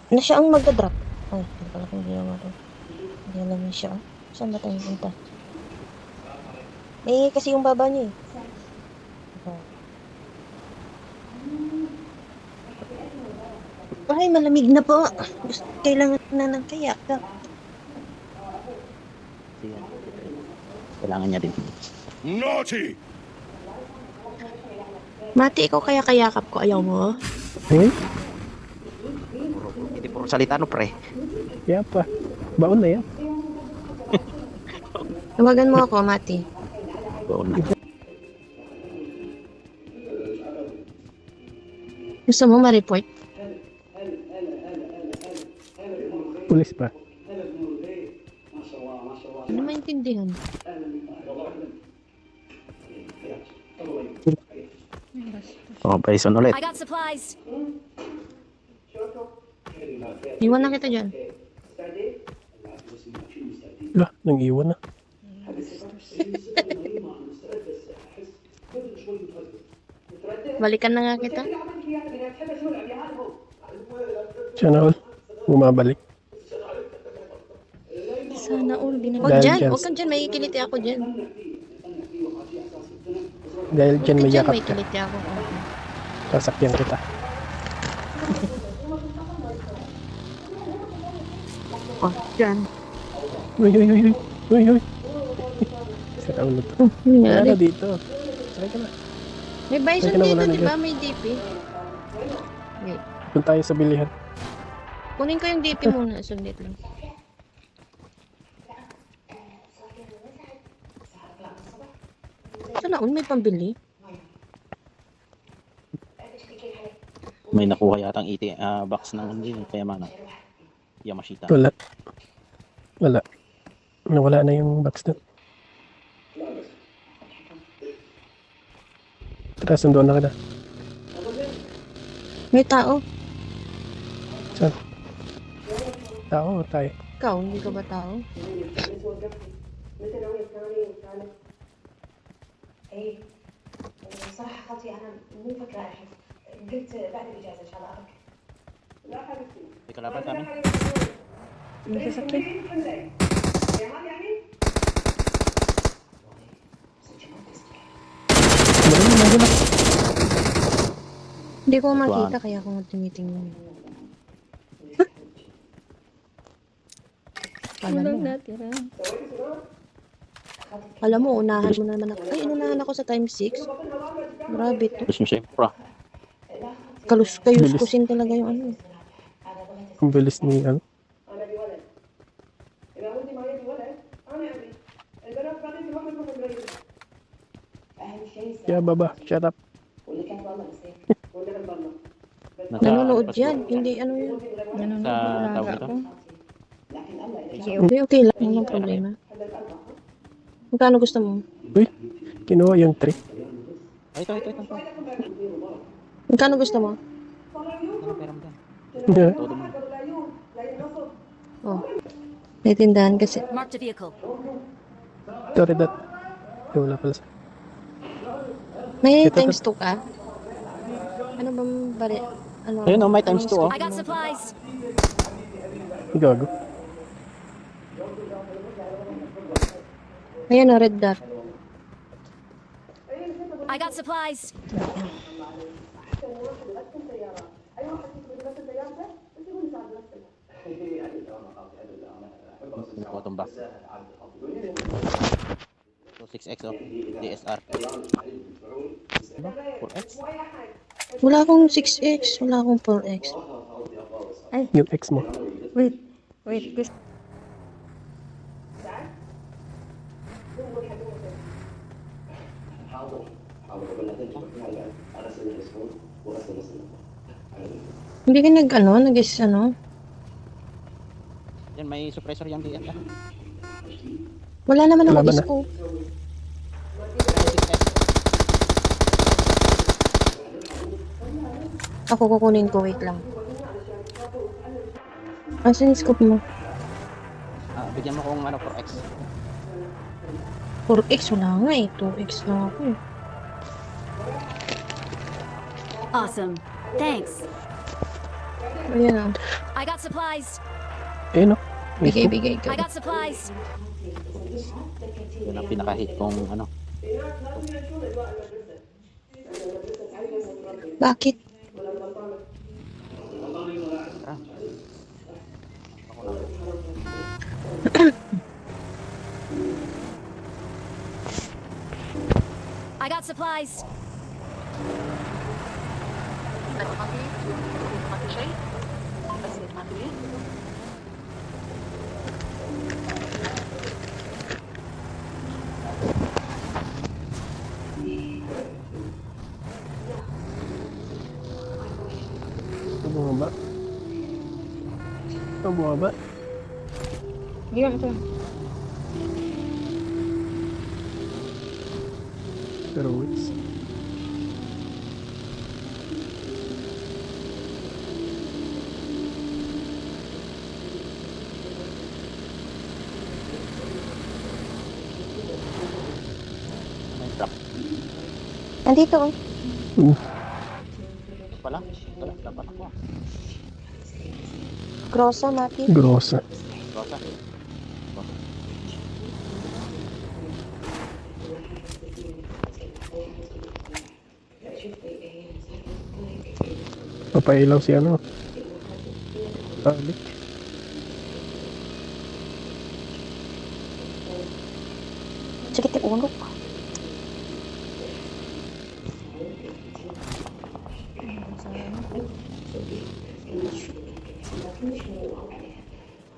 Na siya ang magdadrop. Ay, hindi pala kung ginawa rin. Hindi alam niya siya. Saan ba tayo punta? Eh, kasi yung baba niya eh. Oh. Ay, malamig na po. Kailangan na ng kayak. Siya. Kailangan niya din. Naughty! Mati, ikaw kaya kayakap ko. Ayaw mo? Eh, Hindi puro salita, no, pre. kaya pa. Baon na yan. Tawagan mo ako, Mati. Oo na. Gusto mo ma-report? Pulis pa. Ano maintindihan? Bison ulit. I got supplies. Iwan na kita dyan. Lah, nang iwan na. Balikan na nga kita. Sana all. Bumabalik. Sana all. Huwag Dahil dyan. dyan. Huwag kang dyan. May kiliti ako dyan. Dahil dyan may Huwag yakap may ka. kiliti ako. Sasakyan kita. Oh, dyan. Uy, uy, uy, uy. Uy, uy. Sa ulo to. Wala Nangyari. na dito. Sakay ka na. May bison Teka na, dito, wala na di dyan. ba? May DP. Wait. Doon tayo sa bilihan. Kunin ko yung DP muna. Sundit lang. Sana all may pambili. May nakuha yatang box ng hindi. Kaya mana. Yamashita. Wala. Wala. Nawala na yung box doon. Tara, sunduan na kita. May tao. Saan? Tao o tayo? Ikaw, hindi ka ba tao? ايه صراحة خطي أنا مو فاكرة الحين قلت بعد الإجازة إن شاء الله أروح. لا حبيبتي. May kalaban kami. May sasakyan. Meron na nila. Hindi ko makita kaya ako tinitingnan. Alam mo, unahan mo naman ako. Ay, inunahan ako sa time 6. Grabe to. Gusto mo siya pra. Kayus-kusin talaga yung ano. Ang bilis ni ano. أنا بولد. إذا ودي ما يبي ولد أنا عندي. البنات بعدين هم يروحوا المدرسة. أهم شيء Kaya baba, shut up. واللي كان والله مسكين واللي كان والله. Nanonood yan. Hindi ano yun. Sa tawag ito. لكن الله إذا Okay, okay lang. Walang problema. Magkano gusto mo? Uy, kinuha yung tray. Ay, ito. Magkano gusto mo? Ano pera mo dyan? Yeah. Todo mo. Oh. May tindahan kasi. Marked a vehicle. Sorry that. Ay, wala pala sa... May Ito, times 2 ka? Ano bang bari? Ano? Ayun, may times 2, oh. I got supplies. Gago. Ayan o, red dot. I got supplies. Nakuha itong box. So, 6X, oh. DSR. Diba? 4X? Wala akong 6X. Wala akong 4X. Yung ex mo. Wait. Wait. Gusto. Hindi ka nag-is ano? Yan, may suppressor yan diyan. Wala naman Wala ako ba na? scope. 6X. Ako kukunin ko, wait lang. Asan yung scope mo? Bigyan mo kung ano, 4X. 4X wala nga eh. 2X lang ako eh. Awesome. Thanks. Ayan ah. I got supplies. Eh, no? May scope. Bigay ka. I got supplies. Yun ang pinaka-hit kong ano. Bakit? Ah, I got supplies. Ito bumaba. Ito bumaba. Bigyan ito. Pero wait. may truck. Nandito oh. Ito pala. Ito lang. Dapat ako. Grosa, Mati. Grosa. Rosa. Papailaw si ano. Alik. Sakit yung ulo.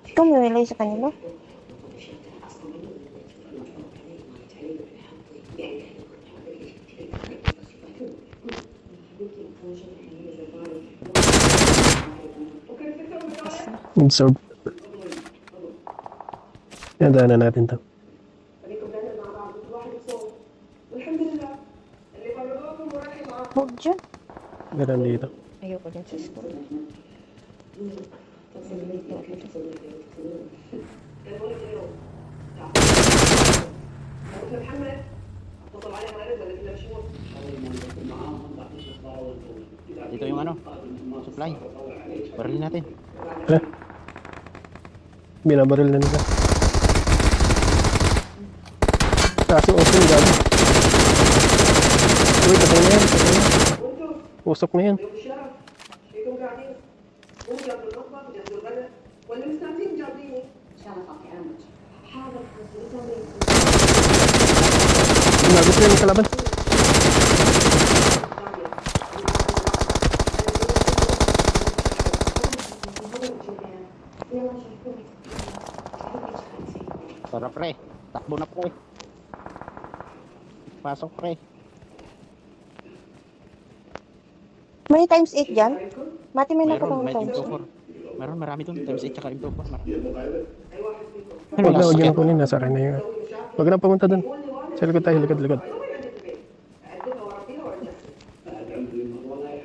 Ikaw may wilay sa kanila? Absorb. Yan, daanan natin to. والحمد لله اللي فرقوكم ورحم معاكم. Huwag dyan. Ganun dito. Ayoko dyan sa school. أبو محمد اتصل عليه ما نزل إلا بشهور. Dito yung ano. Supply. Barilin natin. Hala. Binabaril na nila. Kaso okay, gabi. Uy, patay na yan. Patay na. Usok na yan. يوم الشارع فيكم قاعدين هم جابوا المطبخ وجابوا الغداء ولا مستعدين جابيني ان شاء الله صافي انا حاضر Nagot na yung kalaban. Tara pre. Takbo na pre. Pasok pre. May times 8 dyan? Mati, may Meron. nakatang May times 8. M24. Meron. Marami doon. Times 8 tsaka M24. Marami. Huwag na, huwag nyo na kunin. Nasa akin na yun. Huwag na pumunta dun. Sa likod tayo, likod.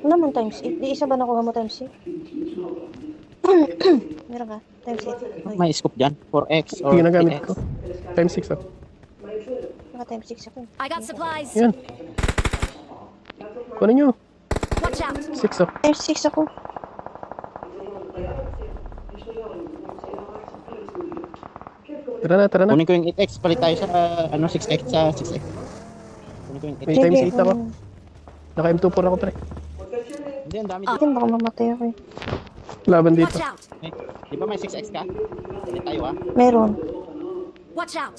Wala man times 8. Di isa ba nakuha mo times 8? Meron ka? Times 8. Uy, May scope dyan. 4X or Hindi ginagamit 8X. ko. Times 6 oh. naka times 6 ako. I got supplies. Yan. Kunin nyo. Watch out. 6 oh. Times 6 ako. Tara na. Kunin ko yung 8X. Palit tayo sa ano 6X sa 6X. Kunin ko yung 8X. May times 8 ako. Naka M24 ako pre. Hindi, ang dami Hindi, dito. baka mamatay ako eh. Laban dito. Watch out. Eh, di ba may 6X ka? Palit tayo ah. Meron. Watch out.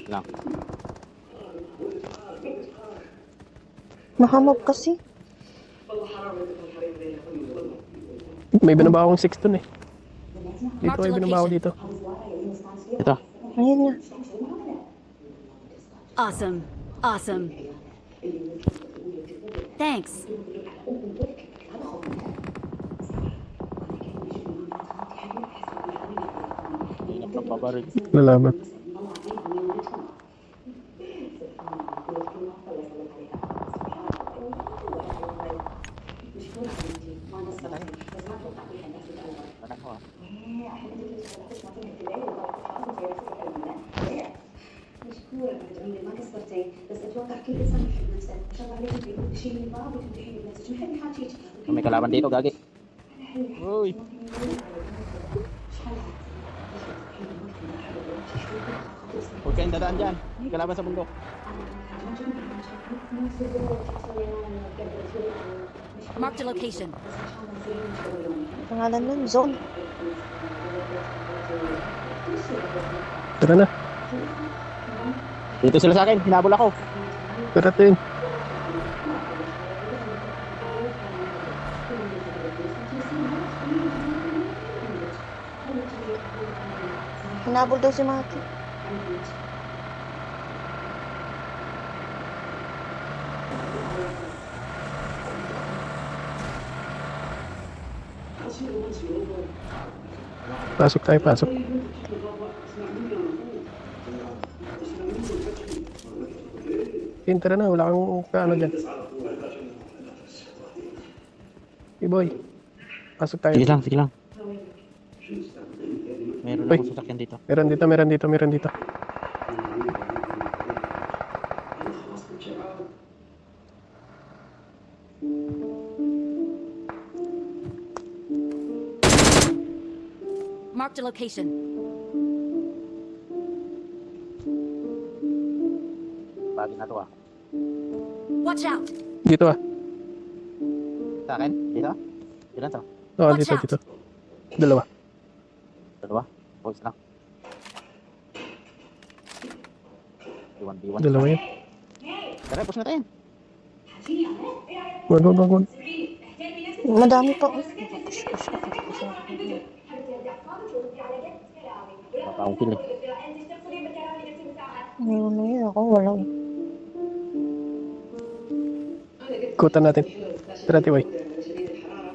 Lang. Nahamog kasi. May binaba akong 6 dun eh. Dito may binaba ako dito. Ito. Ayun na. Awesome. Awesome. Thanks. Hindi na papabaril. Lalaban. Parang ko ah. مشكورة جميلة ما قصرتي بس اتوقع كل انسان يحب نفسه ان شاء الله عليك شيء من بعض وتمدحيني بنفسك ما حد يحاكيك May kalaban dito, gagi. Uy. Huwag kayong dadaan dyan. May kalaban sa bundok. Marked a location. Pangalan nun, Zone. Tara na. Dito sila sa akin, hinabol ako. Tara tin. Hinabol daw si Maki. Pasok tayo, pasok. Tin, tara na. Wala kang kaano dyan. Hey boy. Pasok tayo. Sige lang, sige lang. Meron Uy. akong sasakyan dito. Meron dito, meron dito, meron dito. Marked a location. Bagay na to ah. Watch out! Dito ah. Sa akin? Dito? Ilan to? Oo, Watch dito, out. dito. Dalawa. Dalawa? Boys lang. D1. Dalawa yan. Tara, push na tayo. Wag, wag, wag, wag. Madami pa. Baka akong kill eh. Ngayon na yun ako, wala eh. Kutan natin. Tara, Tiway.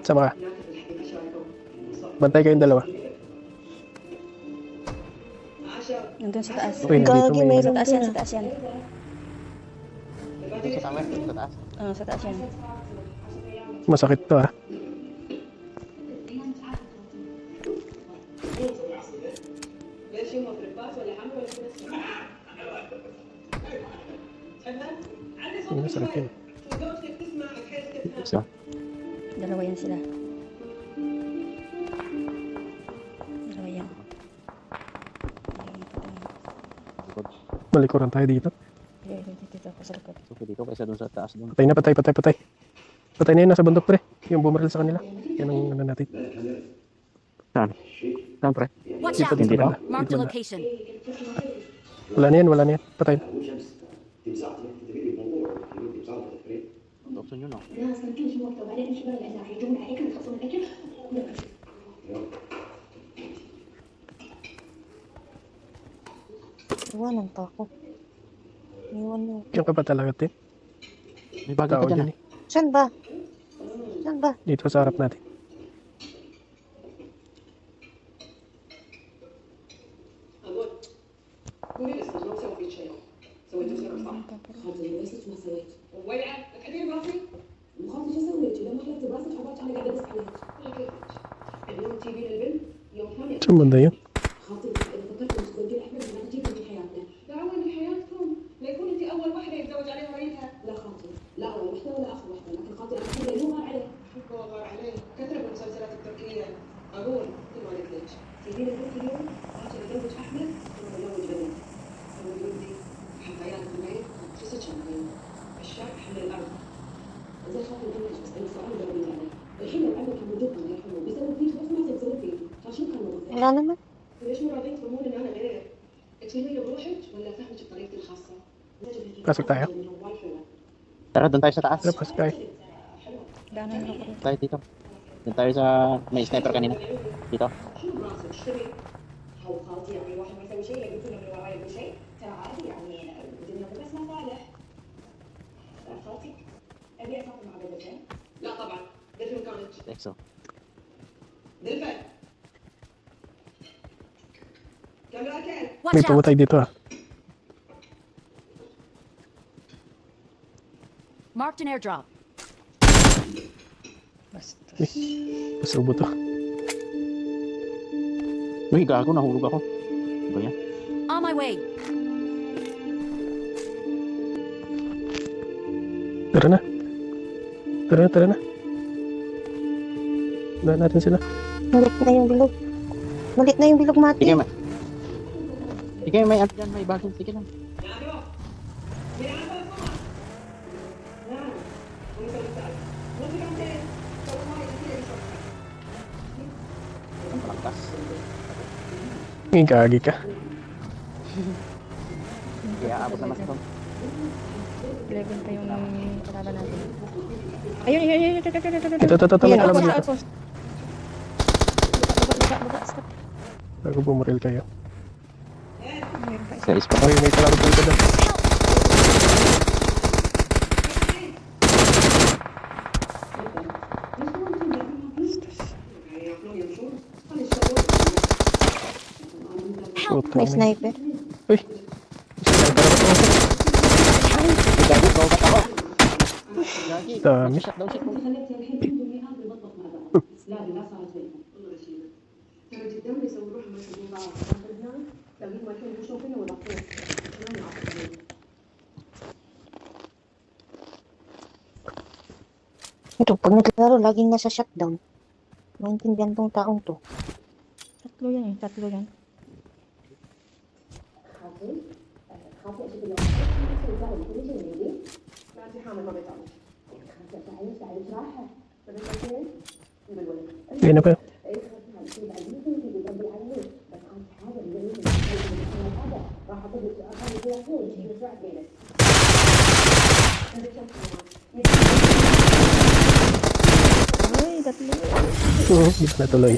Sama ka. Bantay kayong dalawa. Nandun sa taas. Uy, nandito Gagi, may... meron Sa taas yan, din. sa taas yan. Dito sa tower, dito sa taas. Sa taas yan. Masakit to ah. Masakit yun. Isa. Dalawa yan sila. Dalawa yan. Likod. Malikuran tayo dito. Dito ako sa likod. So, dito kaysa dun sa taas dun. Patay na, patay, patay, patay. Patay na yun, nasa bundok pre. Yung bumaril sa kanila. Yan ang ano natin. Saan? Saan pre? Watch Dito, out! dito Dito? banda. Marked Dito a banda. location. Wala na yan, wala na yan. Patay na. Option yun oh. الناس كان كل شيء وقته وبعدين ايش بقى لانه حيجون عليك يخلصون الاكل Iwanan pa ako. Iwan mo. Diyan ka pa talaga, Tin. May bagay Tao pa dyan dyan ah. eh. Saan ba? Saan ba? Dito sa harap natin. قولي لي ما مسوي فيك شيء سويتوا شيء صح خاطري بس ما سويت ويلعب تحدي براسي مخاطر شو سويت لما حلفت براسك عبرت انا قاعده ادرس عليك اليوم تجيبين البنت يوم ثاني Saan banda yun? خاطري اذا فكرت انك تودين احمد ما تجيبني في حياتنا دعوة لحياتكم ليكون انت اول واحده يتزوج عليها وليدها لا خاطري لا اول وحده ولا اخر وحده لكن خاطري انا احب مو غار عليه حب وغار عليه كثره بالمسلسلات التركيه اقول مثل ما قلت لك تجيني البنت اليوم خاطري اتزوج احمد ثم اتزوج بنت سوي بنتي حب عيالكم معي شو سويت الشعب حمل الارض زي خاطري بنتك بس انا سؤال جاوبني عليه الحين لو عمك كان موجود الله يرحمه بيسوي فيك بس ما تسوي فيك فشو كان موضوع Wala naman. ليش مو راضين تفهمون ان انا غير تفهميني بروحك ولا فهمك بطريقتي الخاصه Pasok tayo. Tara, doon tayo sa taas. Tara, pasok tayo. Daanan ako rin. Tayo dito. Doon tayo sa... May sniper kanina. Dito. شو براسك ايش تبي؟ هو خالتي يعني واحد ما يسوي شيء يقول لنا من وراي يقول شيء ترى عادي يعني الدنيا مو بس مصالح خالتي ابي اسافر مع بنتين لا طبعا دلفي مكانك Exo. دلفه كاميرا كان May Watch out! pumatay dito ah. Marked an airdrop. Basta. Masubo to. Uy, gago. Nahulog ako. Ano ba yan? On my way. Tara na. Tara na, tara na. Daan natin sila. Malit na yung bilog. Malit na yung bilog, Mati. Sige, sige, may at dyan, may bagong. Sige lang. Ang palangkas. May gagi ka. Kaya abot naman sa 11 pa yung kalaban natin. Ayun, ayun, ayun. Ito. Ito, may Ayun, kalaban ako dito. Baba, stop. Bago bumuril kayo. Mayroon pa isa. sa ispa. Okay, may kalaban dito doon. Puta, May sniper. Uy! Sniper ako. Gagi, go ba't ako? Gagi, Dami. shot daw siya. لا لا صارت بينهم والله رشيدة ترى قدام بيسووا روحهم يحبون بعض هنا تلاقيهم الحين يخشون فينا ويضغطون ما يعرفون Ito, pag naglaro, laging nasa shutdown. Maintindihan tong taong to. Tatlo yan eh, tatlo yan. خاطي خاطي اشوف اليوم شيء سهل كل شيء يجي ما انت حامل ما بيطلع خاطي تعيش راحه فبنت زين بالولد Yan na ba? اي خاطي شيء بعد يمكن يجي يقبل عليه بس خاطي حاجه جميله هذا راح اقول لك اقل فيها حين يرجع بينك Ay, tatlo. Oo, hindi na tuloy.